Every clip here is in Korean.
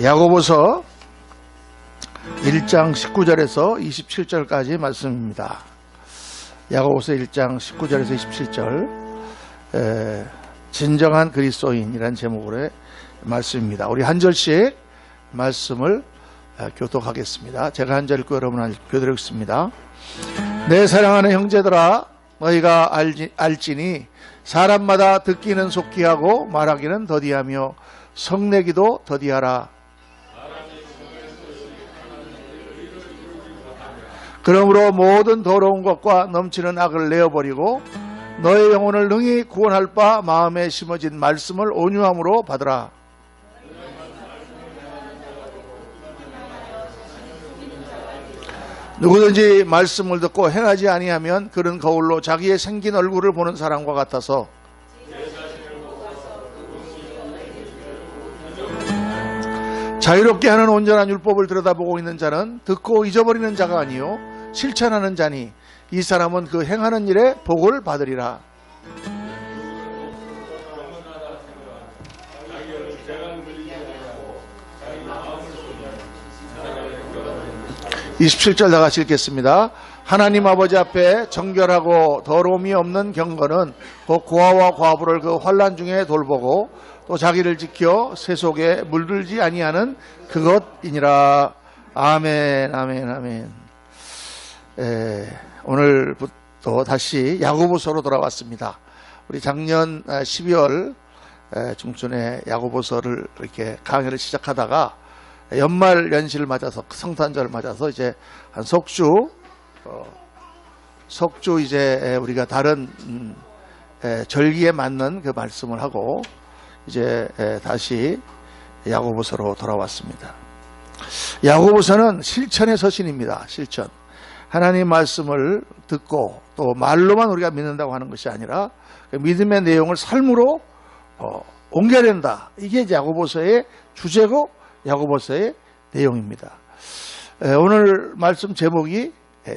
야고보서 1장 19절에서 27절까지 말씀입니다. 야고보서 1장 19절에서 27절 진정한 그리스도인이라는 제목으로의 말씀입니다. 우리 한 절씩 말씀을 교독하겠습니다. 제가 한 절 읽고 여러분 교독하겠습니다. 내 사랑하는 형제들아, 너희가 알지니 사람마다 듣기는 속기하고 말하기는 더디하며 성내기도 더디하라. 그러므로 모든 더러운 것과 넘치는 악을 내어버리고 너의 영혼을 능히 구원할 바 마음에 심어진 말씀을 온유함으로 받으라. 누구든지 말씀을 듣고 행하지 아니하면 그는 거울로 자기의 생긴 얼굴을 보는 사람과 같아서 자유롭게 하는 온전한 율법을 들여다보고 있는 자는 듣고 잊어버리는 자가 아니요 실천하는 자니 이 사람은 그 행하는 일에 복을 받으리라. 27절 다 같이 읽겠습니다. 하나님 아버지 앞에 정결하고 더러움이 없는 경건은 곧 고아와 과부를 그 환난 중에 돌보고 또 자기를 지켜 세속에 물들지 아니하는 그것이니라. 아멘, 아멘, 아멘. 오늘부터 다시 야고보서로 돌아왔습니다. 우리 작년 12월 중순에 야고보서를 이렇게 강의를 시작하다가 연말 연시를 맞아서 성탄절을 맞아서 이제 한 석주 이제 우리가 다른 절기에 맞는 그 말씀을 하고 이제 다시 야고보서로 돌아왔습니다. 야고보서는 실천의 서신입니다. 실천. 하나님 말씀을 듣고 또 말로만 우리가 믿는다고 하는 것이 아니라 그 믿음의 내용을 삶으로 옮겨야 된다. 이게 이제 야고보서의 주제고 야고보서의 내용입니다. 오늘 말씀 제목이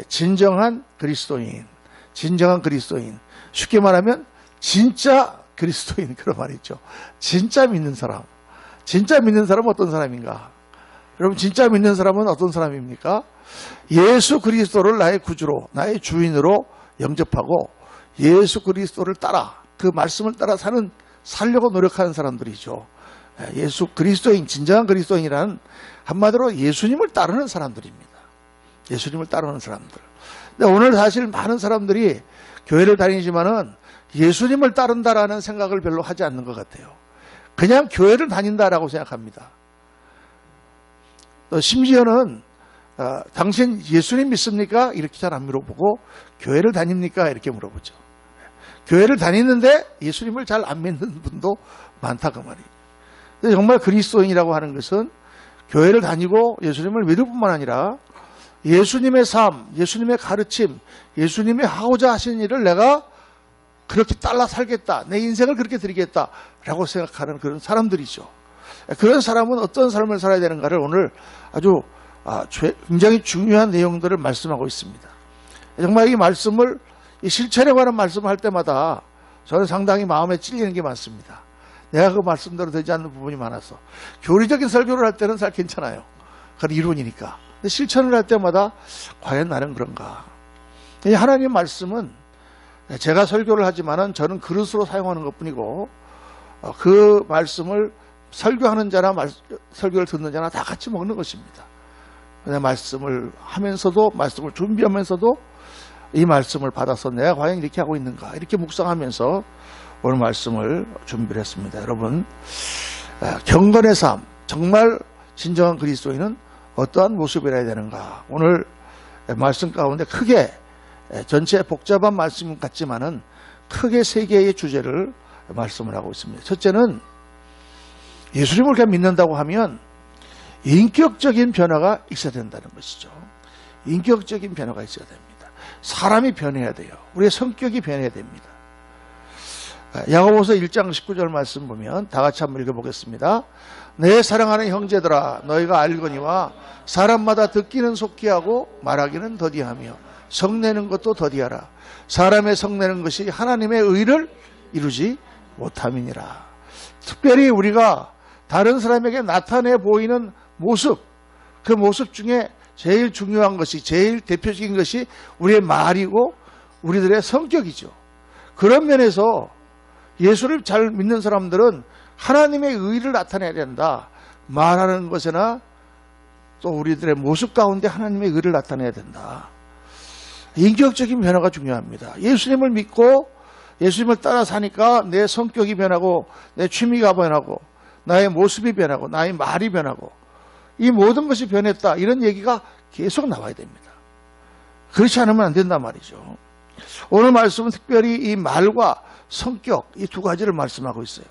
진정한 그리스도인. 진정한 그리스도인. 쉽게 말하면 진짜 그리스도인, 그런 말이죠. 진짜 믿는 사람. 진짜 믿는 사람은 어떤 사람인가? 여러분, 진짜 믿는 사람은 어떤 사람입니까? 예수 그리스도를 나의 구주로, 나의 주인으로 영접하고 예수 그리스도를 따라, 그 말씀을 따라 살려고 노력하는 사람들이죠. 예수 그리스도인, 진정한 그리스도인이란 한마디로 예수님을 따르는 사람들입니다. 예수님을 따르는 사람들. 근데 오늘 사실 많은 사람들이 교회를 다니지만은 예수님을 따른다라는 생각을 별로 하지 않는 것 같아요. 그냥 교회를 다닌다라고 생각합니다. 또 심지어는 당신 예수님 믿습니까? 이렇게 잘 안 물어보고 교회를 다닙니까? 이렇게 물어보죠. 교회를 다니는데 예수님을 잘 안 믿는 분도 많다 그 말이에요. 정말 그리스도인이라고 하는 것은 교회를 다니고 예수님을 믿을 뿐만 아니라 예수님의 삶, 예수님의 가르침, 예수님이 하고자 하신 일을 내가 그렇게 따라 살겠다, 내 인생을 그렇게 드리겠다라고 생각하는 그런 사람들이죠. 그런 사람은 어떤 삶을 살아야 되는가를 오늘 아주 굉장히 중요한 내용들을 말씀하고 있습니다. 정말 이 말씀을, 이 실천에 관한 말씀을 할 때마다 저는 상당히 마음에 찔리는 게 많습니다. 내가 그 말씀대로 되지 않는 부분이 많아서. 교리적인 설교를 할 때는 잘 괜찮아요. 그건 이론이니까. 근데 실천을 할 때마다 과연 나는 그런가. 하나님 말씀은 제가 설교를 하지만은 저는 그릇으로 사용하는 것 뿐이고 그 말씀을 설교하는 자나 설교를 듣는 자나 다 같이 먹는 것입니다. 말씀을 하면서도, 말씀을 준비하면서도 이 말씀을 받아서 내가 과연 이렇게 하고 있는가, 이렇게 묵상하면서 오늘 말씀을 준비를 했습니다. 여러분, 경건의 삶, 정말 진정한 그리스도인은 어떠한 모습이라야 되는가. 오늘 말씀 가운데 크게, 전체 복잡한 말씀 같지만은 크게 세 개의 주제를 말씀을 하고 있습니다. 첫째는 예수님을 그냥 믿는다고 하면 인격적인 변화가 있어야 된다는 것이죠. 인격적인 변화가 있어야 됩니다. 사람이 변해야 돼요. 우리의 성격이 변해야 됩니다. 야고보서 1장 19절 말씀 보면 다 같이 한번 읽어보겠습니다. 내 사랑하는 형제들아, 너희가 알거니와 사람마다 듣기는 속기하고 말하기는 더디하며 성내는 것도 더디하라. 사람의 성내는 것이 하나님의 의를 이루지 못함이니라. 특별히 우리가 다른 사람에게 나타내 보이는 모습, 그 모습 중에 제일 중요한 것이, 제일 대표적인 것이 우리의 말이고 우리들의 성격이죠. 그런 면에서 예수를 잘 믿는 사람들은 하나님의 의를 나타내야 된다. 말하는 것이나 또 우리들의 모습 가운데 하나님의 의를 나타내야 된다. 인격적인 변화가 중요합니다. 예수님을 믿고 예수님을 따라 사니까 내 성격이 변하고 내 취미가 변하고 나의 모습이 변하고 나의 말이 변하고 이 모든 것이 변했다. 이런 얘기가 계속 나와야 됩니다. 그렇지 않으면 안 된단 말이죠. 오늘 말씀은 특별히 이 말과 성격 이 두 가지를 말씀하고 있어요.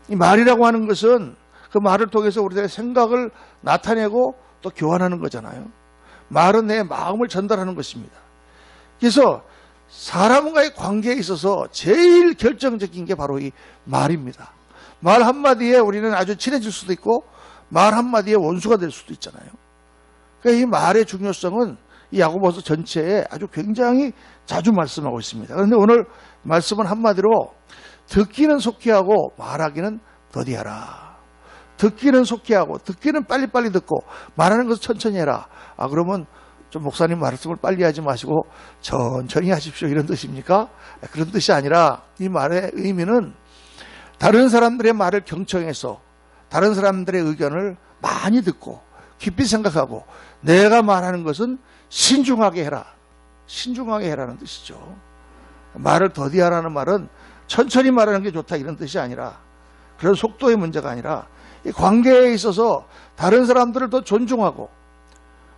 이 말이라고 하는 것은 그 말을 통해서 우리들의 생각을 나타내고 또 교환하는 거잖아요. 말은 내 마음을 전달하는 것입니다. 그래서 사람과의 관계에 있어서 제일 결정적인 게 바로 이 말입니다. 말 한마디에 우리는 아주 친해질 수도 있고 말 한마디에 원수가 될 수도 있잖아요. 그러니까 이 말의 중요성은 이 야고보서 전체에 아주 굉장히 자주 말씀하고 있습니다. 그런데 오늘 말씀은 한마디로 듣기는 속히 하고 말하기는 더디하라. 듣기는 속히 하고 듣기는 빨리빨리 듣고 말하는 것을 천천히 해라. 그러면 좀 목사님 말씀을 빨리 하지 마시고 천천히 하십시오 이런 뜻입니까? 그런 뜻이 아니라 이 말의 의미는 다른 사람들의 말을 경청해서 다른 사람들의 의견을 많이 듣고 깊이 생각하고 내가 말하는 것은 신중하게 해라. 신중하게 해라는 뜻이죠. 말을 더디하라는 말은 천천히 말하는 게 좋다 이런 뜻이 아니라 그런 속도의 문제가 아니라 이 관계에 있어서 다른 사람들을 더 존중하고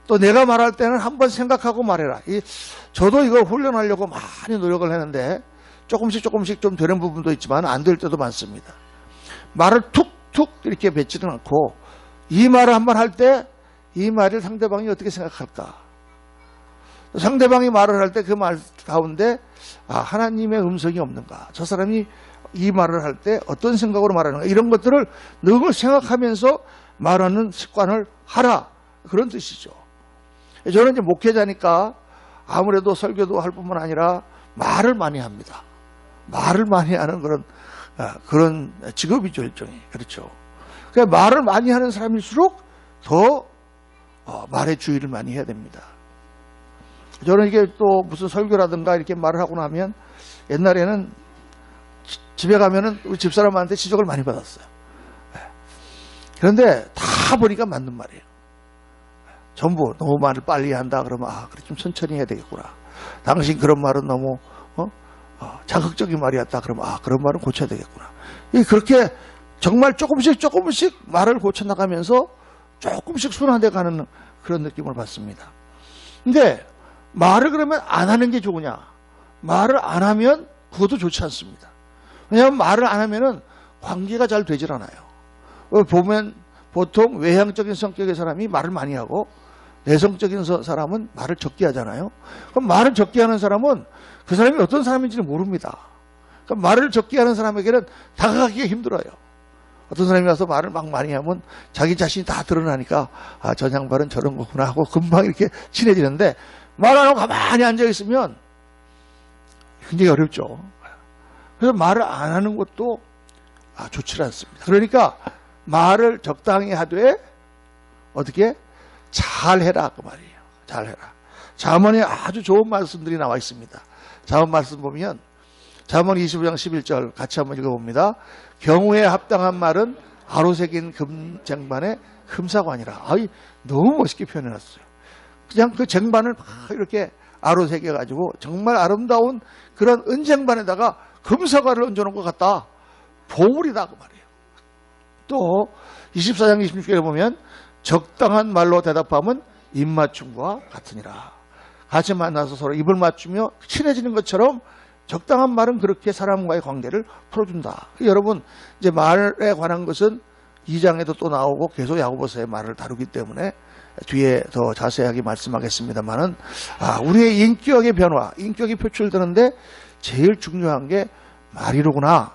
또 내가 말할 때는 한번 생각하고 말해라. 저도 이거 훈련하려고 많이 노력을 했는데 조금씩 좀 되는 부분도 있지만 안 될 때도 많습니다. 말을 툭툭 이렇게 뱉지는 않고 이 말을 한번 할 때 이 말을 상대방이 어떻게 생각할까? 상대방이 말을 할 때 그 말 가운데 하나님의 음성이 없는가? 저 사람이 이 말을 할 때 어떤 생각으로 말하는가? 이런 것들을 늘 생각하면서 말하는 습관을 하라. 그런 뜻이죠. 저는 이제 목회자니까 아무래도 설교도 할 뿐만 아니라 말을 많이 합니다. 말을 많이 하는 그런 직업이죠, 일종의. 그렇죠. 그러니까 말을 많이 하는 사람일수록 더 말의 주의를 많이 해야 됩니다. 저는 이게 또 무슨 설교라든가 이렇게 말을 하고 나면 옛날에는 집에 가면은 우리 집사람한테 지적을 많이 받았어요. 그런데 다 보니까 맞는 말이에요. 전부 너무 말을 빨리 한다 그러면 그래 좀 천천히 해야 되겠구나. 당신 그런 말은 너무 자극적인 말이었다 그러면 그런 말은 고쳐야 되겠구나. 그렇게 정말 조금씩 말을 고쳐나가면서 조금씩 순화돼 가는 그런 느낌을 받습니다. 근데 말을 그러면 안 하는 게 좋으냐? 말을 안 하면 그것도 좋지 않습니다. 왜냐하면 말을 안 하면은 관계가 잘 되질 않아요. 보면 보통 외향적인 성격의 사람이 말을 많이 하고 내성적인 사람은 말을 적게 하잖아요. 그럼 말을 적게 하는 사람은 그 사람이 어떤 사람인지는 모릅니다. 그럼 말을 적게 하는 사람에게는 다가가기가 힘들어요. 어떤 사람이 와서 말을 막 많이 하면 자기 자신이 다 드러나니까 저 양반은 저런 거구나 하고 금방 이렇게 친해지는데 말 안 하고 가만히 앉아있으면 굉장히 어렵죠. 그래서 말을 안 하는 것도 좋지 않습니다. 그러니까 말을 적당히 하되 어떻게 잘해라 그 말이에요. 잘해라. 잠언에 아주 좋은 말씀들이 나와 있습니다. 잠언 말씀 보면 잠언 25장 11절 같이 한번 읽어봅니다. 경우에 합당한 말은 아로새긴 금쟁반에 금사관이라. 너무 멋있게 표현해놨어요. 그냥 그 쟁반을 막 이렇게 아로새겨가지고 정말 아름다운 그런 은쟁반에다가 금사관을 얹어놓은 것 같다. 보물이다 그 말이에요. 또 24장 26절에 보면 적당한 말로 대답하면 입맞춤과 같으니라. 같이 만나서 서로 입을 맞추며 친해지는 것처럼 적당한 말은 그렇게 사람과의 관계를 풀어준다. 여러분 이제 말에 관한 것은 2장에도 또 나오고 계속 야고보서의 말을 다루기 때문에 뒤에 더 자세하게 말씀하겠습니다만은 우리의 인격의 변화, 인격이 표출되는데 제일 중요한 게 말이로구나.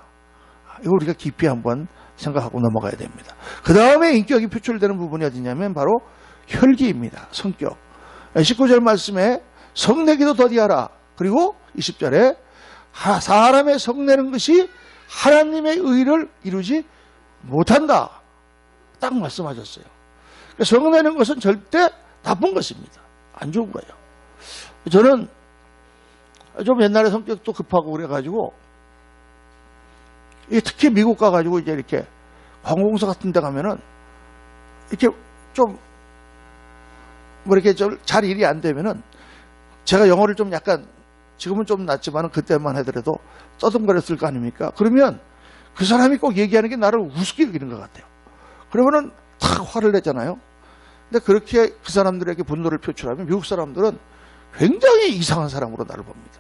이거 우리가 깊이 한번 생각하고 넘어가야 됩니다. 그 다음에 인격이 표출되는 부분이 어디냐면 바로 혈기입니다. 성격. 19절 말씀에 성내기도 더디하라. 그리고 20절에 사람의 성내는 것이 하나님의 의를 이루지 못한다. 딱 말씀하셨어요. 성내는 것은 절대 나쁜 것입니다. 안 좋은 거예요. 저는 좀 옛날에 성격도 급하고 그래가지고, 특히 미국 가가지고 이제 이렇게 관공서 같은 데 가면은, 이렇게 좀, 뭐 이렇게 좀 잘 일이 안 되면은, 제가 영어를 좀 약간, 지금은 좀 낫지만 그때만 하더라도 떠듬거렸을 거 아닙니까? 그러면 그 사람이 꼭 얘기하는 게 나를 우습게 여기는 것 같아요. 그러면은 탁 화를 내잖아요. 근데 그렇게 그 사람들에게 분노를 표출하면 미국 사람들은 굉장히 이상한 사람으로 나를 봅니다.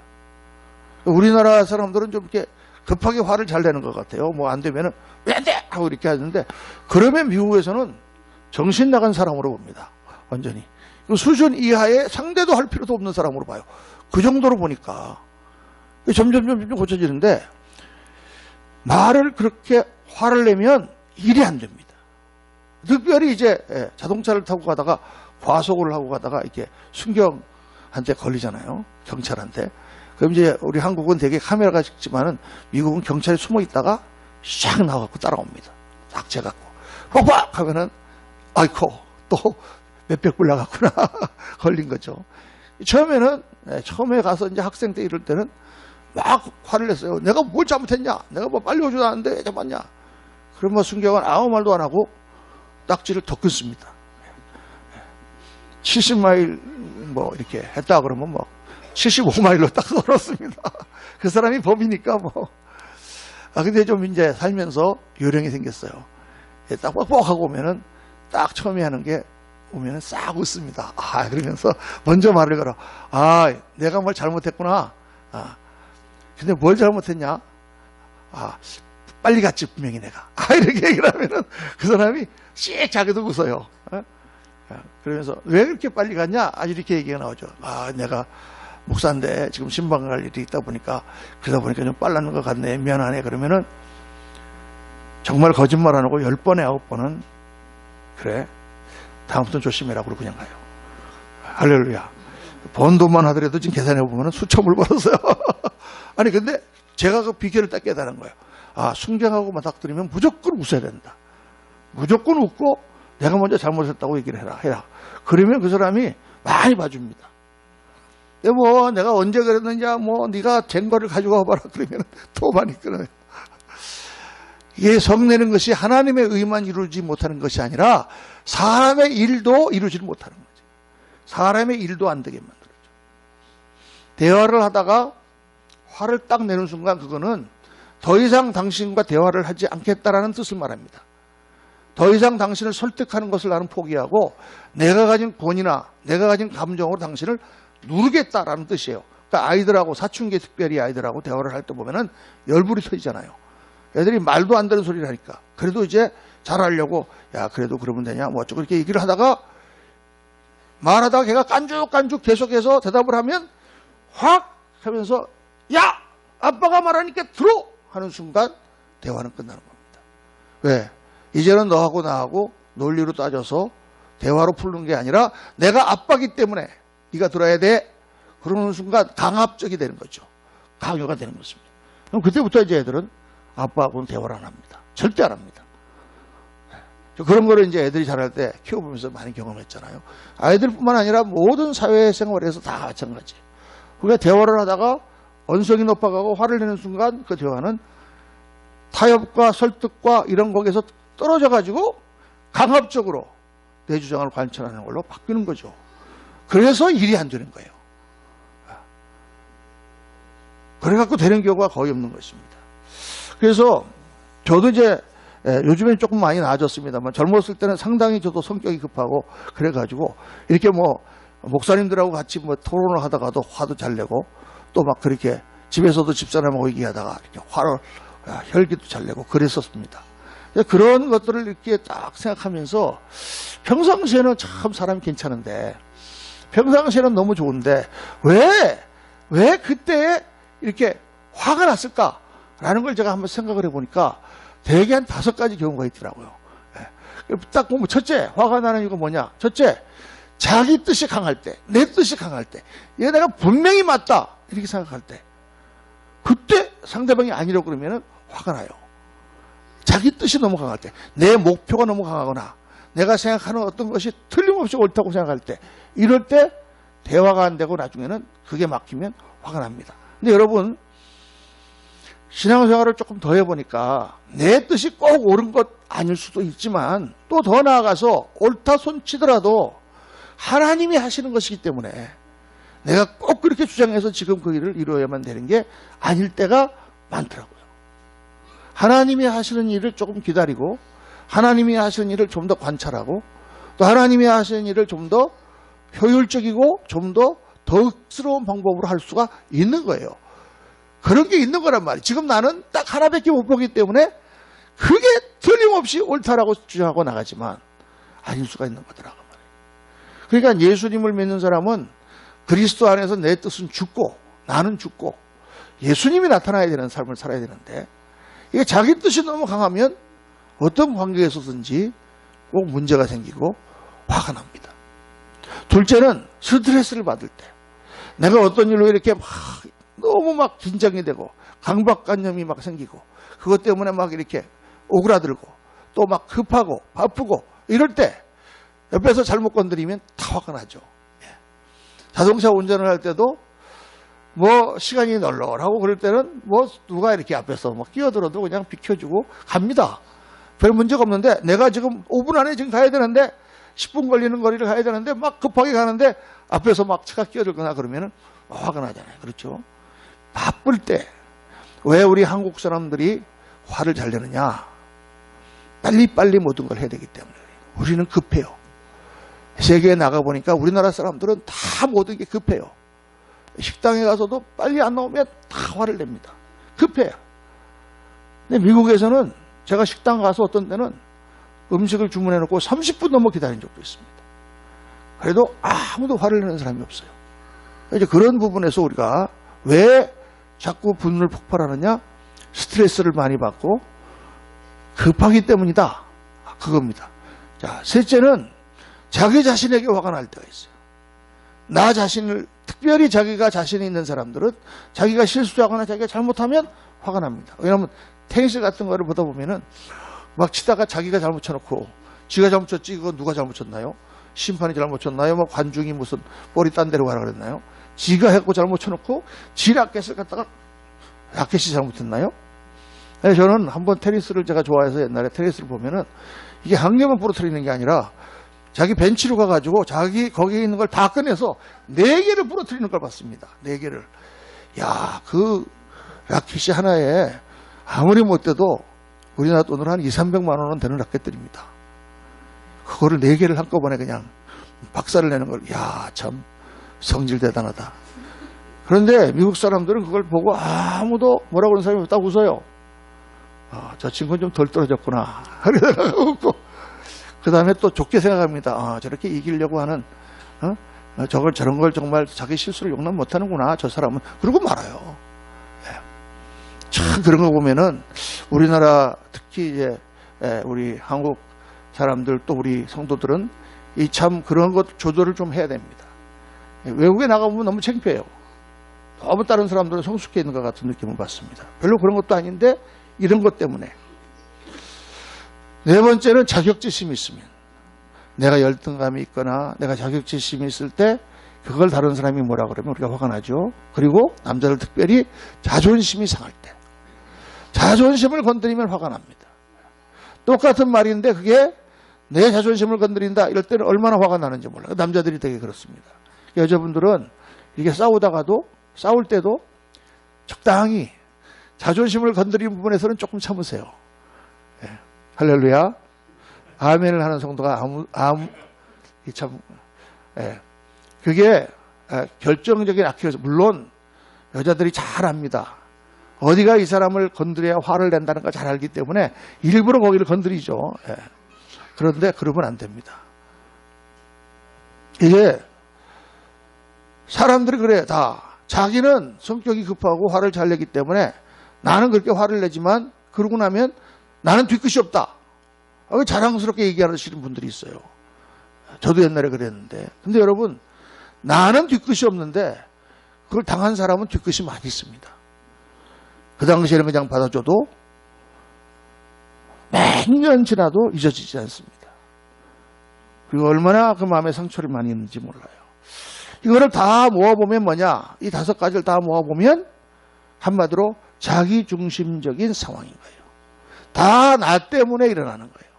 우리나라 사람들은 좀 이렇게 급하게 화를 잘 내는 것 같아요. 뭐 안 되면은 왜 안 돼! 하고 이렇게 하는데, 그러면 미국에서는 정신 나간 사람으로 봅니다. 완전히. 수준 이하의 상대도 할 필요도 없는 사람으로 봐요. 그 정도로 보니까 점점 고쳐지는데, 말을 그렇게 화를 내면 일이 안 됩니다. 특별히 이제 자동차를 타고 가다가 과속을 하고 가다가 이렇게 순경한테 걸리잖아요. 경찰한테. 그럼 이제 우리 한국은 되게 카메라가 찍지만은 미국은 경찰이 숨어 있다가 샥 나와갖고 따라옵니다. 딱 재갖고 빡빡 하면은 아이코 또 몇백 불 나갔구나. 걸린 거죠. 처음에 가서 이제 학생 때 이럴 때는 막 화를 냈어요. 내가 뭘 잘못했냐? 내가 뭐 빨리 오지도 않았는데 왜 잡았냐? 그러면 순경은 아무 말도 안 하고 딱지를 더 끊습니다. 70마일 뭐 이렇게 했다 그러면 뭐 75마일로 딱 썰었습니다. 그 사람이 법이니까 뭐. 근데 좀 이제 살면서 요령이 생겼어요. 딱 뻑뻑하고 오면은 딱 처음에 하는 게 오면은 싹 웃습니다. 그러면서 먼저 말을 걸어. 내가 뭘 잘못했구나. 근데 뭘 잘못했냐? 빨리 갔지, 분명히 내가. 이렇게 얘기를 하면은 그 사람이 씩 자기도 웃어요. 그러면서 왜 그렇게 빨리 갔냐? 이렇게 얘기가 나오죠. 내가 목사인데 지금 신방 갈 일이 있다 보니까 그러다 보니까 좀 빨랐는 것 같네. 미안하네. 그러면은 정말 거짓말 안 하고 10번에 9번은 그래. 다음부터는 조심해라. 그러고 그냥 가요. 할렐루야. 번 돈만 하더라도 지금 계산해 보면 수천 불 벌었어요. 아니 근데 제가 그 비결을 딱 깨달은 거예요. 순경하고 맞닥뜨리면 무조건 웃어야 된다. 무조건 웃고 내가 먼저 잘못했다고 얘기를 해라. 그러면 그 사람이 많이 봐줍니다. 뭐 내가 언제 그랬느냐, 뭐 네가 쟁거를 가지고 와봐라. 그러면 더 많이 끊어요. 이게 성내는 것이 하나님의 의만 이루지 못하는 것이 아니라 사람의 일도 이루지 못하는 거죠. 사람의 일도 안 되게 만들어줘. 대화를 하다가 화를 딱 내는 순간 그거는 더 이상 당신과 대화를 하지 않겠다라는 뜻을 말합니다. 더 이상 당신을 설득하는 것을 나는 포기하고 내가 가진 권위나 내가 가진 감정으로 당신을 누르겠다라는 뜻이에요. 그러니까 아이들하고, 사춘기 특별히 아이들하고 대화를 할 때 보면은 열불이 터지잖아요. 애들이 말도 안 되는 소리를 하니까. 그래도 이제 잘하려고, 야, 그래도 그러면 되냐, 뭐 어쩌고 이렇게 얘기를 하다가 말하다가 걔가 깐죽깐죽 계속해서 대답을 하면 확 하면서, 야! 아빠가 말하니까 들어! 하는 순간 대화는 끝나는 겁니다. 왜? 이제는 너하고 나하고 논리로 따져서 대화로 푸는 게 아니라 내가 아빠기 때문에 네가 들어야 돼. 그러는 순간 강압적이 되는 거죠. 강요가 되는 것입니다. 그럼 그때부터 이제 애들은 아빠하고는 대화를 안 합니다. 절대 안 합니다. 그런 거를 이제 애들이 자랄 때 키워보면서 많이 경험했잖아요. 아이들뿐만 아니라 모든 사회생활에서 다 마찬가지예요. 우리가 대화를 하다가 언성이 높아가고 화를 내는 순간 그 대화는 타협과 설득과 이런 거기에서 떨어져가지고 강압적으로 내 주장을 관철하는 걸로 바뀌는 거죠. 그래서 일이 안 되는 거예요. 그래갖고 되는 경우가 거의 없는 것입니다. 그래서 저도 이제 요즘엔 조금 많이 나아졌습니다만 젊었을 때는 상당히 저도 성격이 급하고 그래가지고 이렇게 뭐 목사님들하고 같이 뭐 토론을 하다가도 화도 잘 내고 또 막 그렇게 집에서도 집사람하고 얘기하다가 이렇게 화를 혈기도 잘 내고 그랬었습니다. 그런 것들을 이렇게 딱 생각하면서 평상시에는 참 사람이 괜찮은데 평상시에는 너무 좋은데 왜 그때 이렇게 화가 났을까라는 걸 제가 한번 생각을 해보니까 대개 한 5가지 경우가 있더라고요. 딱 보면 첫째, 화가 나는 이유가 뭐냐? 첫째, 자기 뜻이 강할 때, 내 뜻이 강할 때, 얘 내가 분명히 맞다 이렇게 생각할 때, 그때 상대방이 아니라고 그러면 화가 나요. 자기 뜻이 너무 강할 때, 내 목표가 너무 강하거나 내가 생각하는 어떤 것이 틀림없이 옳다고 생각할 때, 이럴 때 대화가 안 되고 나중에는 그게 막히면 화가 납니다. 근데 여러분, 신앙생활을 조금 더 해보니까 내 뜻이 꼭 옳은 것 아닐 수도 있지만 또 더 나아가서 옳다 손치더라도 하나님이 하시는 것이기 때문에 내가 꼭 그렇게 주장해서 지금 그 일을 이루어야만 되는 게 아닐 때가 많더라고요. 하나님이 하시는 일을 조금 기다리고 하나님이 하시는 일을 좀 더 관찰하고 또 하나님이 하시는 일을 좀 더 효율적이고 좀 더 덕스러운 방법으로 할 수가 있는 거예요. 그런 게 있는 거란 말이에요. 지금 나는 딱 하나밖에 못 보기 때문에 그게 틀림없이 옳다라고 주장하고 나가지만 아닐 수가 있는 거더라고 말이에요. 그러니까 예수님을 믿는 사람은 그리스도 안에서 내 뜻은 죽고 나는 죽고 예수님이 나타나야 되는 삶을 살아야 되는데 이게 자기 뜻이 너무 강하면 어떤 관계에서든지 꼭 문제가 생기고 화가 납니다. 둘째는 스트레스를 받을 때 내가 어떤 일로 이렇게 너무 막 긴장이 되고 강박관념이 막 생기고 그것 때문에 막 이렇게 오그라들고 또 막 급하고 바쁘고 이럴 때 옆에서 잘못 건드리면 다 화가 나죠. 자동차 운전을 할 때도 뭐 시간이 널널하고 그럴 때는 뭐 누가 이렇게 앞에서 막 끼어들어도 그냥 비켜주고 갑니다. 별 문제가 없는데 내가 지금 5분 안에 지금 가야 되는데 10분 걸리는 거리를 가야 되는데 막 급하게 가는데 앞에서 막 차가 끼어들거나 그러면은 화가 나잖아요. 그렇죠? 바쁠 때 왜 우리 한국 사람들이 화를 잘 내느냐? 빨리빨리 모든 걸 해야 되기 때문에 우리는 급해요. 세계에 나가보니까 우리나라 사람들은 다 모든 게 급해요. 식당에 가서도 빨리 안 나오면 다 화를 냅니다. 급해요. 근데 미국에서는 제가 식당 가서 어떤 때는 음식을 주문해놓고 30분 넘어 기다린 적도 있습니다. 그래도 아무도 화를 내는 사람이 없어요. 이제 그런 부분에서 우리가 왜 자꾸 분노를 폭발하느냐? 스트레스를 많이 받고 급하기 때문이다. 그겁니다. 자, 셋째는 자기 자신에게 화가 날 때가 있어요. 나 자신을, 특별히 자기가 자신이 있는 사람들은 자기가 실수하거나 자기가 잘못하면 화가 납니다. 왜냐하면 테니스 같은 거를 보다 보면은 막 치다가 자기가 잘못 쳐놓고 지가 잘못 쳤지 이거 누가 잘못 쳤나요? 심판이 잘못 쳤나요? 뭐 관중이 무슨 볼이 딴 데로 가라 그랬나요? 지가 했고 잘못 쳐놓고 지 라켓을 갖다가 라켓이 잘못했나요? 저는 한번 테니스를 제가 좋아해서 옛날에 테니스를 보면은 이게 한 개만 부러뜨리는 게 아니라 자기 벤치로 가가지고 자기 거기에 있는 걸 다 꺼내서 4개를 부러뜨리는 걸 봤습니다. 4개를. 야, 그 라켓이 하나에 아무리 못돼도 우리나라 돈으로 한 200~300만 원은 되는 라켓들입니다. 그거를 4개를 한꺼번에 그냥 박살을 내는 걸, 야, 참 성질 대단하다. 그런데 미국 사람들은 그걸 보고 아무도 뭐라고 하는 사람이 딱 웃어요. 저 친구는 좀 덜 떨어졌구나. 웃고 그 다음에 또 좋게 생각합니다. 저렇게 이기려고 하는 저런 걸 정말 자기 실수를 용납 못하는구나 저 사람은. 그러고 말아요. 참 그런 거 보면은 우리나라 특히 이제 우리 한국 사람들 또 우리 성도들은 이 참 그런 것 조절을 좀 해야 됩니다. 외국에 나가보면 너무 창피해요. 너무 다른 사람들은 성숙해 있는 것 같은 느낌을 받습니다. 별로 그런 것도 아닌데 이런 것 때문에. 네 번째는 자격지심이 있으면, 내가 열등감이 있거나 내가 자격지심이 있을 때 그걸 다른 사람이 뭐라 그러면 우리가 화가 나죠. 그리고 남자들 특별히 자존심이 상할 때, 자존심을 건드리면 화가 납니다. 똑같은 말인데 그게 내 자존심을 건드린다 이럴 때는 얼마나 화가 나는지 몰라요. 남자들이 되게 그렇습니다. 여자분들은 이게 싸울 때도 적당히 자존심을 건드리는 부분에서는 조금 참으세요. 할렐루야. 아멘을 하는 성도가 그게 결정적인 악기여서, 물론 여자들이 잘 압니다. 어디가 이 사람을 건드려야 화를 낸다는 걸 잘 알기 때문에 일부러 거기를 건드리죠. 그런데 그러면 안 됩니다. 이게 사람들이 그래. 다 자기는 성격이 급하고 화를 잘 내기 때문에 나는 그렇게 화를 내지만 그러고 나면 나는 뒤끝이 없다. 자랑스럽게 얘기하시는 분들이 있어요. 저도 옛날에 그랬는데. 근데 여러분, 나는 뒤끝이 없는데 그걸 당한 사람은 뒤끝이 많이 있습니다. 그 당시에는 그냥 받아줘도 몇 년 지나도 잊어지지 않습니다. 그리고 얼마나 그 마음에 상처를 많이 있는지 몰라요. 이거를 다 모아보면 뭐냐? 이 5가지를 다 모아보면 한마디로 자기중심적인 상황인 거예요. 다 나 때문에 일어나는 거예요.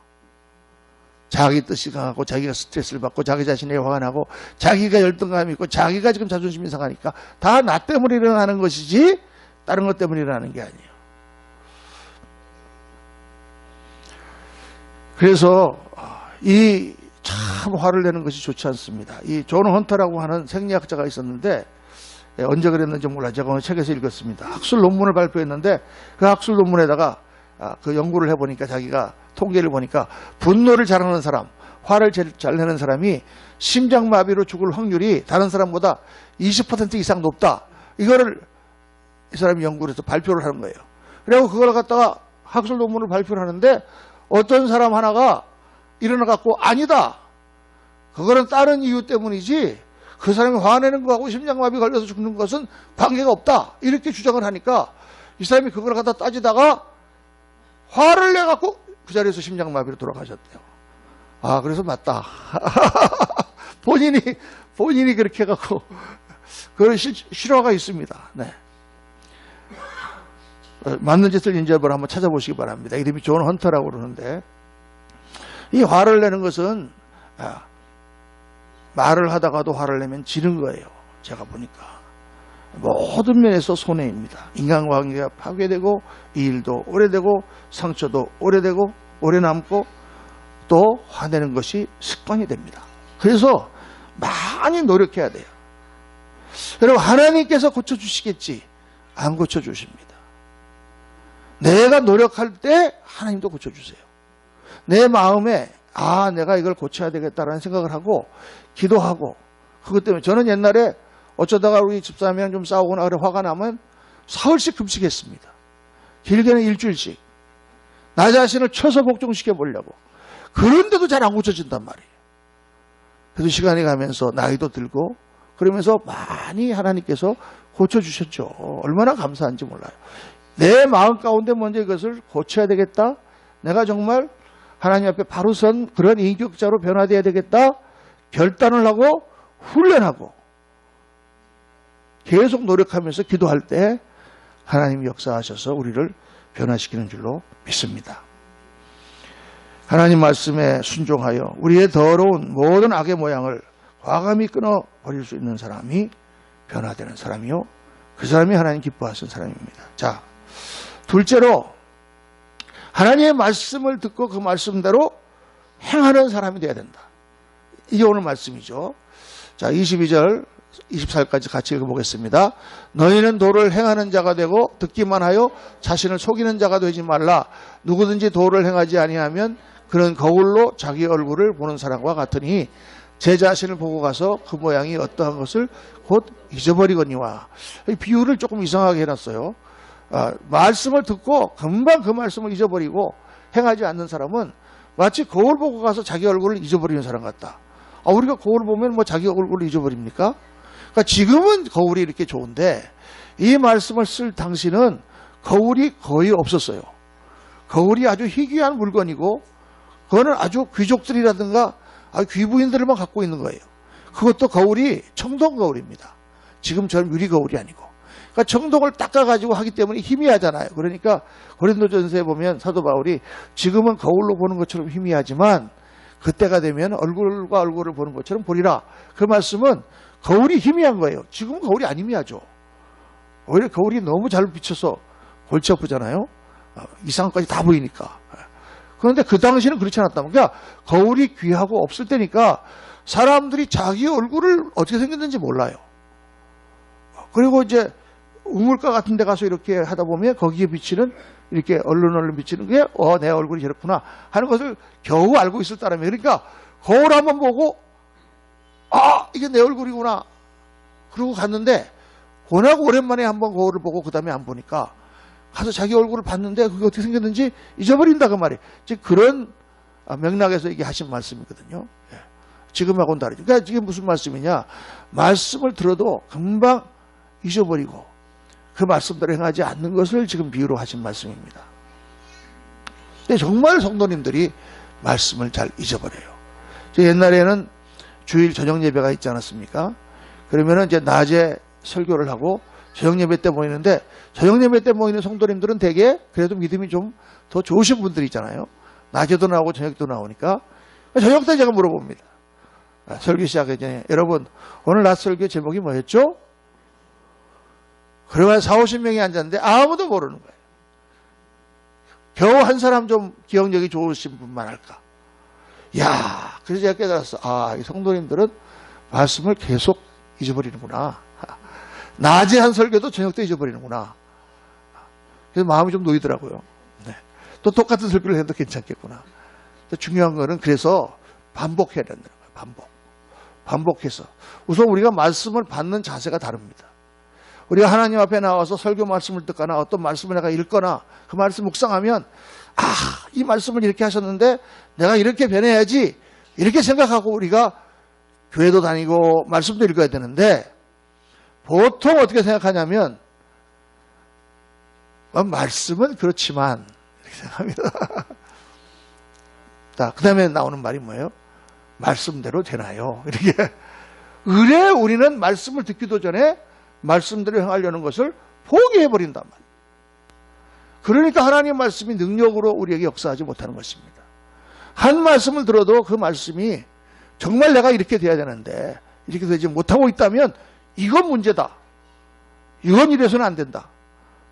자기 뜻이 강하고 자기가 스트레스를 받고 자기 자신이 화가 나고 자기가 열등감이 있고 자기가 지금 자존심이 상하니까 다 나 때문에 일어나는 것이지 다른 것 때문에 일어나는 게 아니에요. 그래서 이 참 화를 내는 것이 좋지 않습니다. 이 존 헌터라고 하는 생리학자가 있었는데 언제 그랬는지 몰라. 제가 어느 책에서 읽었습니다. 학술 논문을 발표했는데 그 학술 논문에다가 그 연구를 해보니까 자기가 통계를 보니까 분노를 잘하는 사람, 화를 잘 내는 사람이 심장마비로 죽을 확률이 다른 사람보다 20% 이상 높다. 이거를 이 사람이 연구를 해서 발표를 하는 거예요. 그리고 그걸 갖다가 학술 논문을 발표를 하는데 어떤 사람 하나가 일어나갖고 아니다. 그거는 다른 이유 때문이지 그 사람이 화내는 거하고 심장마비 걸려서 죽는 것은 관계가 없다. 이렇게 주장을 하니까 이 사람이 그걸 갖다 따지다가 화를 내갖고 그 자리에서 심장마비로 돌아가셨대요. 아, 그래서 맞다. 본인이 그렇게 해갖고 그런 실화가 있습니다. 네. 맞는 짓을 이제 한번 찾아보시기 바랍니다. 이름이 존 헌터라고 그러는데 이 화를 내는 것은 말을 하다가도 화를 내면 지는 거예요. 제가 보니까 모든 면에서 손해입니다. 인간관계가 파괴되고 일도 오래되고 상처도 오래되고 오래 남고 또 화내는 것이 습관이 됩니다. 그래서 많이 노력해야 돼요. 여러분, 하나님께서 고쳐주시겠지 안 고쳐주십니다. 내가 노력할 때 하나님도 고쳐주세요. 내 마음에 내가 이걸 고쳐야 되겠다라는 생각을 하고 기도하고 그것 때문에 저는 옛날에 어쩌다가 우리 집사람이랑 좀 싸우거나 그래 화가 나면 사흘씩 금식했습니다. 길게는 일주일씩. 나 자신을 쳐서 복종시켜 보려고. 그런데도 잘 안 고쳐진단 말이에요. 그래도 시간이 가면서 나이도 들고 그러면서 많이 하나님께서 고쳐주셨죠. 얼마나 감사한지 몰라요. 내 마음 가운데 먼저 이것을 고쳐야 되겠다. 내가 정말 하나님 앞에 바로 선 그런 인격자로 변화되어야 되겠다. 결단을 하고 훈련하고 계속 노력하면서 기도할 때 하나님이 역사하셔서 우리를 변화시키는 줄로 믿습니다. 하나님 말씀에 순종하여 우리의 더러운 모든 악의 모양을 과감히 끊어버릴 수 있는 사람이 변화되는 사람이요. 그 사람이 하나님 기뻐하시는 사람입니다. 자, 둘째로 하나님의 말씀을 듣고 그 말씀대로 행하는 사람이 되어야 된다. 이게 오늘 말씀이죠. 자, 22절 24절까지 같이 읽어보겠습니다. 너희는 도를 행하는 자가 되고 듣기만 하여 자신을 속이는 자가 되지 말라. 누구든지 도를 행하지 아니하면 그는 거울로 자기 얼굴을 보는 사람과 같으니 제 자신을 보고 가서 그 모양이 어떠한 것을 곧 잊어버리거니와. 비유를 조금 이상하게 해놨어요. 말씀을 듣고 금방 그 말씀을 잊어버리고 행하지 않는 사람은 마치 거울 보고 가서 자기 얼굴을 잊어버리는 사람 같다. 우리가 거울 보면 뭐 자기 얼굴을 잊어버립니까? 그러니까 지금은 거울이 이렇게 좋은데 이 말씀을 쓸 당시는 거울이 거의 없었어요. 거울이 아주 희귀한 물건이고 그거는 아주 귀족들이라든가 귀부인들만 갖고 있는 거예요. 그것도 거울이 청동 거울입니다. 지금처럼 유리 거울이 아니고. 그러니까 청동을 닦아가지고 하기 때문에 희미하잖아요. 그러니까 고린도전서에 보면 사도 바울이 지금은 거울로 보는 것처럼 희미하지만 그때가 되면 얼굴과 얼굴을 보는 것처럼 보리라. 그 말씀은 거울이 희미한 거예요. 지금은 거울이 안 희미하죠. 오히려 거울이 너무 잘 비쳐서 골치 아프잖아요. 이상한 것까지 다 보이니까. 그런데 그 당시는 그렇지 않았다. 그러니까 거울이 귀하고 없을 때니까 사람들이 자기 얼굴을 어떻게 생겼는지 몰라요. 그리고 이제 우물가 같은 데 가서 이렇게 하다 보면 거기에 비치는 이렇게 얼른 비치는 게 내 얼굴이 저렇구나 하는 것을 겨우 알고 있을 따름이에요. 그러니까 거울 한번 보고 이게 내 얼굴이구나 그러고 갔는데 워낙 오랜만에 한번 거울을 보고 그 다음에 안 보니까 가서 자기 얼굴을 봤는데 그게 어떻게 생겼는지 잊어버린다 그 말이에요. 즉 그런 맥락에서 이게 하신 말씀이거든요. 지금하고는 다르죠. 그러니까 이게 무슨 말씀이냐. 말씀을 들어도 금방 잊어버리고 그 말씀대로 행하지 않는 것을 지금 비유로 하신 말씀입니다. 근데 정말 성도님들이 말씀을 잘 잊어버려요. 옛날에는 주일 저녁 예배가 있지 않았습니까? 그러면은 이제 낮에 설교를 하고 저녁 예배 때 모이는데, 저녁 예배 때 모이는 성도님들은 대개 그래도 믿음이 좀 더 좋으신 분들이 있잖아요. 낮에도 나오고 저녁도 나오니까. 저녁 때 제가 물어봅니다. 설교 시작하기 전에, 여러분 오늘 낮 설교 제목이 뭐였죠? 그러면 40~50명이 앉았는데 아무도 모르는 거예요. 겨우 한 사람 좀 기억력이 좋으신 분만 할까. 야, 그래서 제가 깨달았어. 이 성도님들은 말씀을 계속 잊어버리는구나. 낮에 한 설교도 저녁 때 잊어버리는구나. 그래서 마음이 좀 놓이더라고요. 네. 또 똑같은 설교를 해도 괜찮겠구나. 중요한 거는 그래서 반복해야 된다는 거예요. 반복해서. 우선 우리가 말씀을 받는 자세가 다릅니다. 우리가 하나님 앞에 나와서 설교 말씀을 듣거나 어떤 말씀을 내가 읽거나 그 말씀 묵상하면, 이 말씀을 이렇게 하셨는데 내가 이렇게 변해야지, 이렇게 생각하고 우리가 교회도 다니고 말씀도 읽어야 되는데, 보통 어떻게 생각하냐면, 말씀은 그렇지만 이렇게 생각합니다. 자, 그 다음에 나오는 말이 뭐예요? 말씀대로 되나요? 이렇게. 의뢰 우리는 말씀을 듣기도 전에 말씀대로 행하려는 것을 포기해버린단 말이에요. 그러니까 하나님의 말씀이 능력으로 우리에게 역사하지 못하는 것입니다. 한 말씀을 들어도 그 말씀이 정말 내가 이렇게 돼야 되는데 이렇게 되지 못하고 있다면 이건 문제다. 이건 이래서는 안 된다.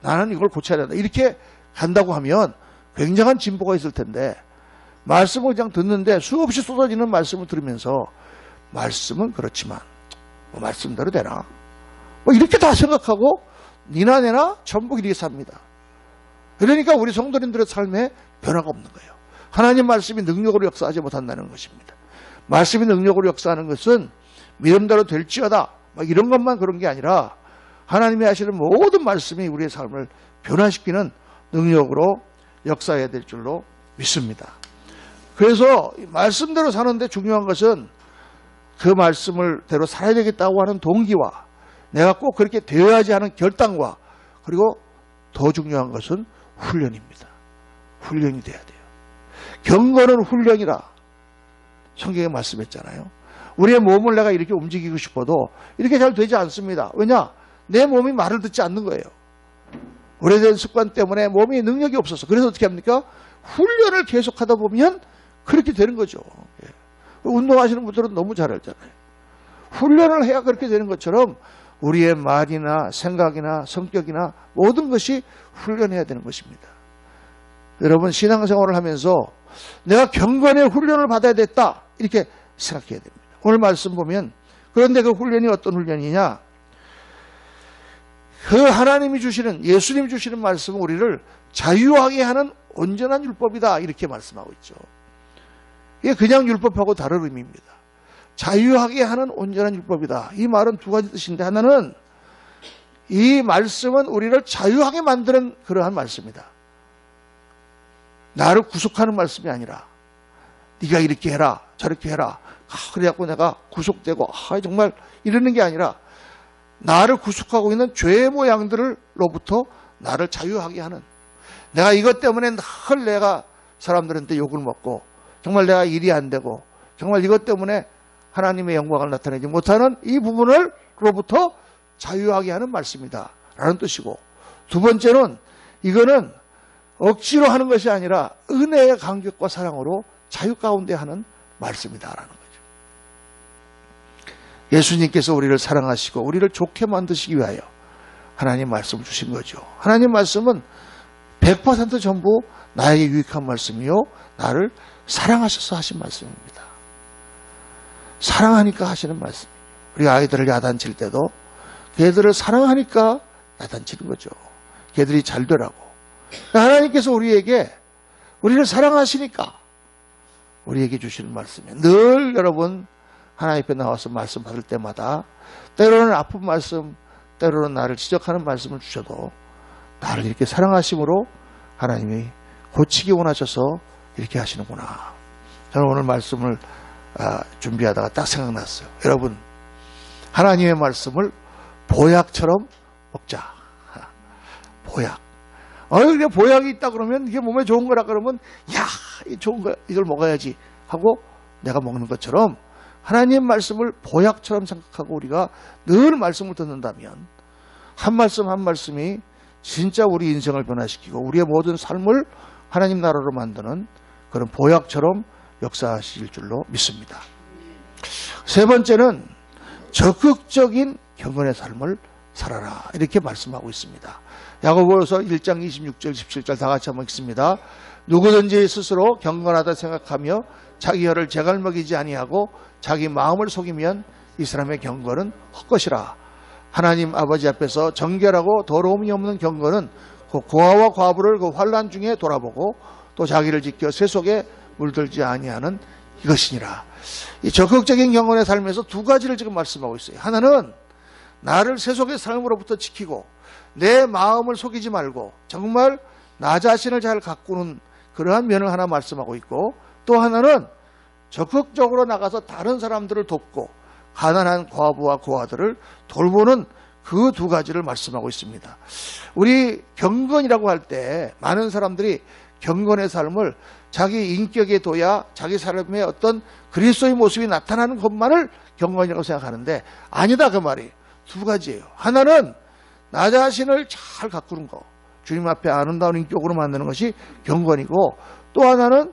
나는 이걸 고쳐야 된다. 이렇게 간다고 하면 굉장한 진보가 있을 텐데, 말씀을 그냥 듣는데 수없이 쏟아지는 말씀을 들으면서 말씀은 그렇지만 말씀대로 되나? 이렇게 다 생각하고 니나 내나 전부 이렇게 삽니다. 그러니까 우리 성도님들의 삶에 변화가 없는 거예요. 하나님 말씀이 능력으로 역사하지 못한다는 것입니다. 말씀이 능력으로 역사하는 것은 믿음대로 될지어다, 이런 것만 그런 게 아니라 하나님이 하시는 모든 말씀이 우리의 삶을 변화시키는 능력으로 역사해야 될 줄로 믿습니다. 그래서 말씀대로 사는데 중요한 것은 그 말씀을대로 살아야 되겠다고 하는 동기와 내가 꼭 그렇게 되어야지 하는 결단과, 그리고 더 중요한 것은 훈련입니다. 훈련이 돼야 돼요. 경건은 훈련이라 성경에 말씀했잖아요. 우리의 몸을 내가 이렇게 움직이고 싶어도 이렇게 잘 되지 않습니다. 왜냐? 내 몸이 말을 듣지 않는 거예요. 오래된 습관 때문에 몸이 능력이 없어서. 그래서 어떻게 합니까? 훈련을 계속하다 보면 그렇게 되는 거죠. 운동하시는 분들은 너무 잘 알잖아요. 훈련을 해야 그렇게 되는 것처럼 우리의 말이나 생각이나 성격이나 모든 것이 훈련해야 되는 것입니다. 여러분, 신앙생활을 하면서 내가 경건의 훈련을 받아야 됐다, 이렇게 생각해야 됩니다. 오늘 말씀 보면, 그런데 그 훈련이 어떤 훈련이냐? 그 하나님이 주시는, 예수님이 주시는 말씀은 우리를 자유하게 하는 온전한 율법이다, 이렇게 말씀하고 있죠. 이게 그냥 율법하고 다른 의미입니다. 자유하게 하는 온전한 율법이다. 이 말은 두 가지 뜻인데, 하나는 이 말씀은 우리를 자유하게 만드는 그러한 말씀이다. 나를 구속하는 말씀이 아니라 네가 이렇게 해라 저렇게 해라, 그래갖고 내가 구속되고 정말 이러는 게 아니라, 나를 구속하고 있는 죄의 모양들로부터 나를 자유하게 하는, 내가 이것 때문에 늘 내가 사람들한테 욕을 먹고 정말 내가 일이 안 되고 정말 이것 때문에 하나님의 영광을 나타내지 못하는 이 부분을로부터 자유하게 하는 말씀이다 라는 뜻이고, 두 번째는 이거는 억지로 하는 것이 아니라 은혜의 감격과 사랑으로 자유 가운데 하는 말씀이다라는 거죠. 예수님께서 우리를 사랑하시고 우리를 좋게 만드시기 위하여 하나님 말씀을 주신 거죠. 하나님 말씀은 100% 전부 나에게 유익한 말씀이요, 나를 사랑하셔서 하신 말씀입니다. 사랑하니까 하시는 말씀이에요. 우리 아이들을 야단칠 때도 걔들을 사랑하니까 야단치는 거죠. 걔들이 잘 되라고. 하나님께서 우리에게, 우리를 사랑하시니까 우리에게 주시는 말씀이에요. 늘 여러분 하나님 앞에 나와서 말씀 받을 때마다 때로는 아픈 말씀, 때로는 나를 지적하는 말씀을 주셔도 나를 이렇게 사랑하심으로 하나님이 고치기 원하셔서 이렇게 하시는구나. 저는 오늘 말씀을 준비하다가 딱 생각났어요. 여러분, 하나님의 말씀을 보약처럼 먹자. 보약. 그냥 보약이 있다 그러면 이게 몸에 좋은 거라 그러면 야, 이 좋은 거 이걸 먹어야지 하고 내가 먹는 것처럼 하나님 말씀을 보약처럼 생각하고 우리가 늘 말씀을 듣는다면 한 말씀 한 말씀이 진짜 우리 인생을 변화시키고 우리의 모든 삶을 하나님 나라로 만드는 그런 보약처럼 역사하실 줄로 믿습니다. 세 번째는 적극적인 경건의 삶을 살아라 이렇게 말씀하고 있습니다. 야고보서 1장 26절 17절 다 같이 한번 읽습니다. 누구든지 스스로 경건하다 생각하며 자기 혀를 제갈먹이지 아니하고 자기 마음을 속이면 이 사람의 경건은 헛것이라. 하나님 아버지 앞에서 정결하고 더러움이 없는 경건은 그 고아와 과부를 그 환난 중에 돌아보고 또 자기를 지켜 세속에 물들지 아니하는 이것이니라. 이 적극적인 경건의 삶에서 두 가지를 지금 말씀하고 있어요. 하나는 나를 세속의 삶으로부터 지키고 내 마음을 속이지 말고 정말 나 자신을 잘 가꾸는 그러한 면을 하나 말씀하고 있고, 또 하나는 적극적으로 나가서 다른 사람들을 돕고 가난한 과부와 고아들을 돌보는 그 두 가지를 말씀하고 있습니다. 우리 경건이라고 할 때 많은 사람들이 경건의 삶을 자기 인격에 둬야 자기 삶의 어떤 그리스도의 모습이 나타나는 것만을 경건이라고 생각하는데 아니다 그 말이. 두 가지예요. 하나는 나 자신을 잘 가꾸는 거, 주님 앞에 아름다운 인격으로 만드는 것이 경건이고, 또 하나는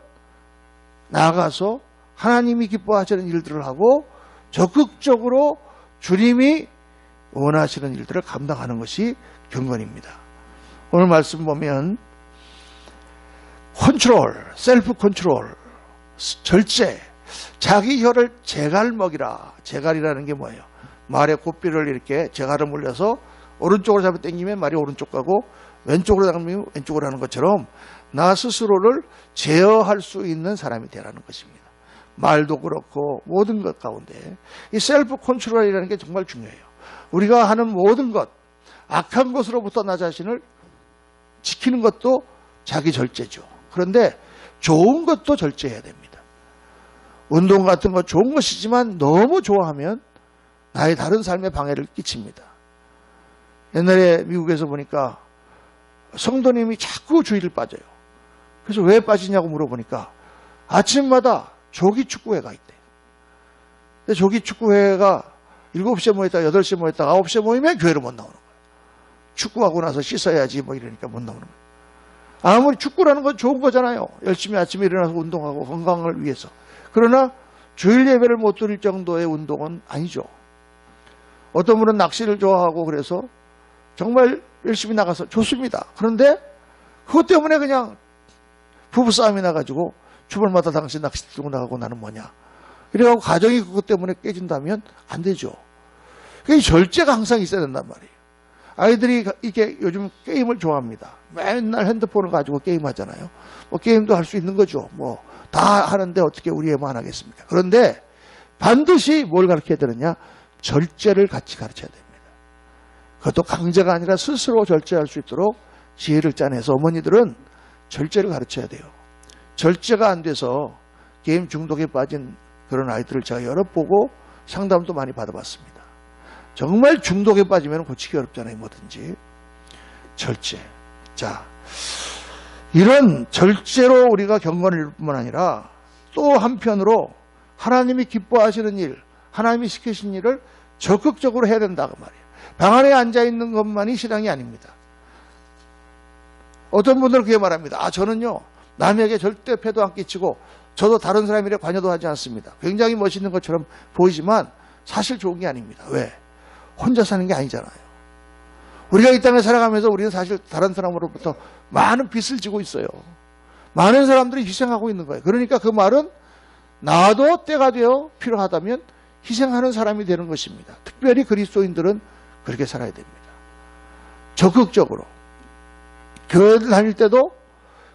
나아가서 하나님이 기뻐하시는 일들을 하고 적극적으로 주님이 원하시는 일들을 감당하는 것이 경건입니다. 오늘 말씀 보면 컨트롤, 셀프 컨트롤, 절제, 자기 혀를 제갈먹이라. 제갈이라는 게 뭐예요? 말의 고삐를 이렇게 제갈을 물려서 오른쪽으로 잡아 당기면 말이 오른쪽 가고 왼쪽으로 당기면 왼쪽으로 하는 것처럼 나 스스로를 제어할 수 있는 사람이 되라는 것입니다. 말도 그렇고 모든 것 가운데 이 셀프 컨트롤이라는 게 정말 중요해요. 우리가 하는 모든 것, 악한 것으로부터 나 자신을 지키는 것도 자기 절제죠. 그런데 좋은 것도 절제해야 됩니다. 운동 같은 거 좋은 것이지만 너무 좋아하면 나의 다른 삶에 방해를 끼칩니다. 옛날에 미국에서 보니까 성도님이 자꾸 주의를 빠져요. 그래서 왜 빠지냐고 물어보니까 아침마다 조기축구회가 있대요. 근데 조기축구회가 7시에 모였다 8시에 모였다 9시에 모이면 교회로 못 나오는 거예요. 축구하고 나서 씻어야지 뭐 이러니까 못 나오는 거예요. 아무리 축구라는 건 좋은 거잖아요. 열심히 아침에 일어나서 운동하고 건강을 위해서. 그러나 주일 예배를 못 드릴 정도의 운동은 아니죠. 어떤 분은 낚시를 좋아하고 그래서 정말 열심히 나가서 좋습니다. 그런데 그것 때문에 그냥 부부싸움이 나가지고 주말마다 당신 낚시 들고 나가고 나는 뭐냐. 이래가지고 가정이 그것 때문에 깨진다면 안 되죠. 그 절제가 항상 있어야 된단 말이에요. 아이들이 이게 요즘 게임을 좋아합니다. 맨날 핸드폰을 가지고 게임하잖아요. 뭐 게임도 할 수 있는 거죠. 뭐 다 하는데 어떻게 우리 애만 하겠습니까? 그런데 반드시 뭘 가르쳐야 되느냐? 절제를 같이 가르쳐야 됩니다. 그것도 강제가 아니라 스스로 절제할 수 있도록 지혜를 짜내서 어머니들은 절제를 가르쳐야 돼요. 절제가 안 돼서 게임 중독에 빠진 그런 아이들을 제가 여러 보고 상담도 많이 받아봤습니다. 정말 중독에 빠지면 고치기 어렵잖아요. 뭐든지. 절제. 자, 이런 절제로 우리가 경건을 이룰 뿐만 아니라 또 한편으로 하나님이 기뻐하시는 일, 하나님이 시키신 일을 적극적으로 해야 된다 그 말이에요. 방 안에 앉아있는 것만이 신앙이 아닙니다. 어떤 분들은 그렇게 말합니다. 저는요 남에게 절대 패도 안 끼치고 저도 다른 사람 일에 관여도 하지 않습니다. 굉장히 멋있는 것처럼 보이지만 사실 좋은 게 아닙니다. 왜? 혼자 사는 게 아니잖아요. 우리가 이 땅에 살아가면서 우리는 사실 다른 사람으로부터 많은 빚을 지고 있어요. 많은 사람들이 희생하고 있는 거예요. 그러니까 그 말은 나도 때가 되어 필요하다면 희생하는 사람이 되는 것입니다. 특별히 그리스도인들은 그렇게 살아야 됩니다. 적극적으로. 교회를 다닐 때도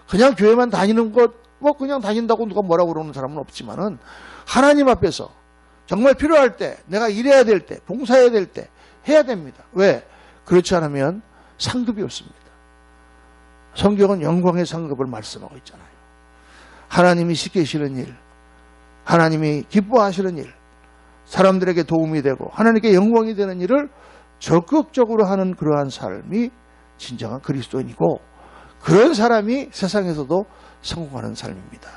그냥 교회만 다니는 것, 뭐 그냥 다닌다고 누가 뭐라고 그러는 사람은 없지만은 하나님 앞에서 정말 필요할 때, 내가 일해야 될 때, 봉사해야 될 때 해야 됩니다. 왜? 그렇지 않으면 상급이 없습니다. 성경은 영광의 상급을 말씀하고 있잖아요. 하나님이 시키시는 일, 하나님이 기뻐하시는 일, 사람들에게 도움이 되고 하나님께 영광이 되는 일을 적극적으로 하는 그러한 삶이 진정한 그리스도인이고, 그런 사람이 세상에서도 성공하는 삶입니다.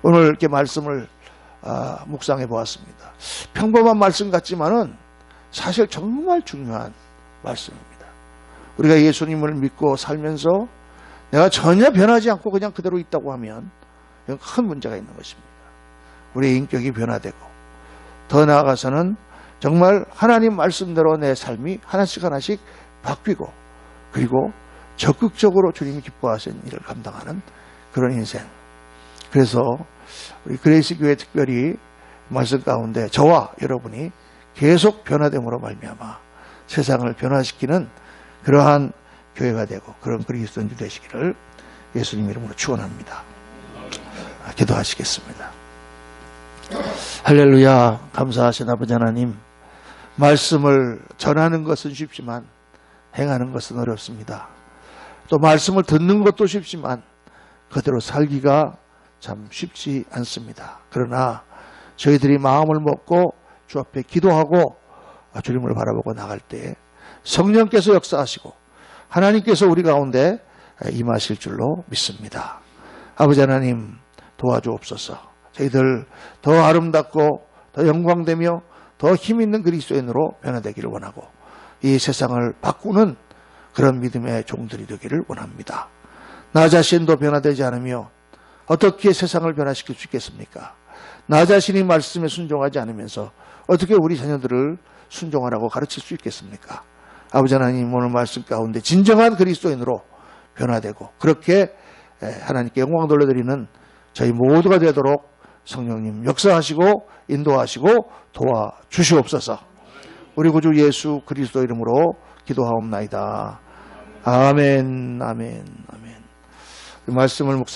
오늘 이렇게 말씀을 묵상해 보았습니다. 평범한 말씀 같지만은 사실 정말 중요한 말씀입니다. 우리가 예수님을 믿고 살면서 내가 전혀 변하지 않고 그냥 그대로 있다고 하면 이건 큰 문제가 있는 것입니다. 우리의 인격이 변화되고 더 나아가서는 정말 하나님 말씀대로 내 삶이 하나씩 하나씩 바뀌고 그리고 적극적으로 주님이 기뻐하시는 일을 감당하는 그런 인생. 그래서 우리 그레이스 교회 특별히 말씀 가운데 저와 여러분이 계속 변화됨으로 말미암아 세상을 변화시키는 그러한 교회가 되고 그런 그리스도인들 되시기를 예수님 이름으로 축원합니다. 기도하시겠습니다. 할렐루야. 감사하신 아버지 하나님, 말씀을 전하는 것은 쉽지만 행하는 것은 어렵습니다. 또 말씀을 듣는 것도 쉽지만 그대로 살기가 참 쉽지 않습니다. 그러나 저희들이 마음을 먹고 주 앞에 기도하고 주님을 바라보고 나갈 때 성령께서 역사하시고 하나님께서 우리 가운데 임하실 줄로 믿습니다. 아버지 하나님 도와주옵소서. 저희들 더 아름답고 더 영광되며 더 힘있는 그리스도인으로 변화되기를 원하고 이 세상을 바꾸는 그런 믿음의 종들이 되기를 원합니다. 나 자신도 변화되지 않으며 어떻게 세상을 변화시킬 수 있겠습니까? 나 자신이 말씀에 순종하지 않으면서 어떻게 우리 자녀들을 순종하라고 가르칠 수 있겠습니까? 아버지 하나님 오늘 말씀 가운데 진정한 그리스도인으로 변화되고 그렇게 하나님께 영광 돌려드리는 저희 모두가 되도록 성령님 역사하시고 인도하시고 도와주시옵소서. 우리 구주 예수 그리스도 이름으로 기도하옵나이다. 아멘, 아멘, 아멘. 말씀을 묵상